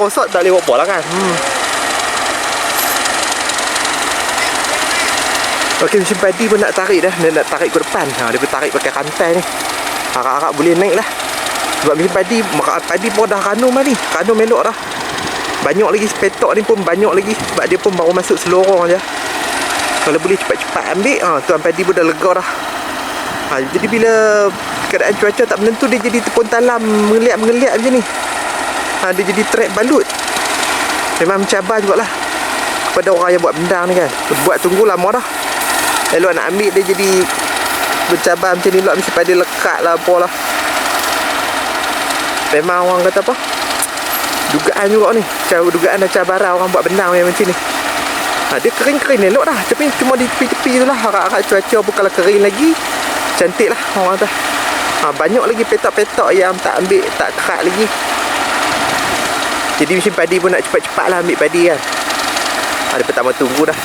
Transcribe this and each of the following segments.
rosak tak boleh buat apa lah kan. Okey, mesin padi pun nak tarik dah. Dia nak tarik ke depan. Dia pun tarik pakai rantai ni. Harap-harap boleh naik lah. Sebab mesin padi pun dah ranum lah ni. Ranum elok dah. Banyak lagi petok ni pun banyak lagi. Sebab dia pun baru masuk selorong je. Kalau boleh cepat-cepat ambil, tuan padi pun dah lega dah. Jadi bila keadaan cuaca tak menentu, dia jadi tepung talam mengeliat-mengeliat macam ni. Dia jadi trap balut. Memang mencabar jugalah kepada orang yang buat bendang ni kan. Buat tunggu lama dah. Elok nak ambil dia jadi mencabar macam ni pula. Mesti pada lekat lah apalah. Memang orang kata apa, dugaan juga ni. Dugaan dan cabaran orang buat bendang yang macam ni. Dia kering-kering elok dah. Tapi cuma di tepi-tepi tu lah. Harap-harap cuaca pun kalau kering lagi, cantik lah orang kata. Banyak lagi petak-petak yang tak ambil, tak kerat lagi. Jadi mesin padi pun nak cepat-cepat lah ambil padi kan. Dia pertama tunggu dah.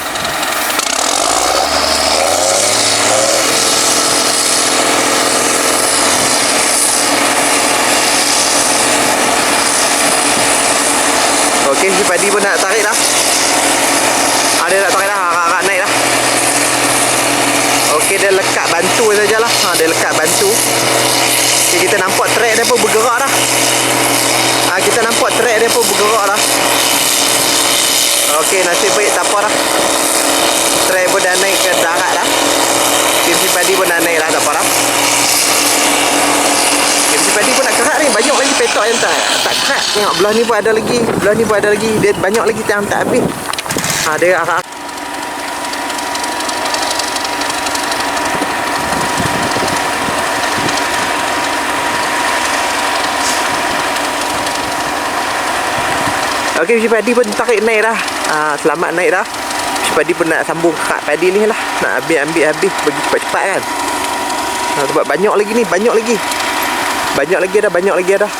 Okey, mesin padi pun nak tarik dah. Dia nak tarik dah, harap-harap naik dah. Okey, dia lekat bantu sajalah. Dia lekat bantu. Okay, kita nampak track dia pun bergerak dah. Kita nampak track dia pun bergerak dah. Okey, nasib baik tak apa dah. Track pun dah naik ke darat dah. Mesin padi pun dah naik dah, tak apa dah. Mesin padi pun nak kerat ni. Banyak lagi petok yang tak kerat. Tengok belah ni pun ada lagi. Belah ni pun ada lagi. Dia banyak lagi yang tak habis. Dia arah. Okey, mesin padi pun tarik naik dah. Selamat naik dah. Mesin padi pun nak sambung kerat padi ni lah. Nak ambil habis bagi cepat-cepat kan. Sebab banyak lagi ni, banyak lagi dah.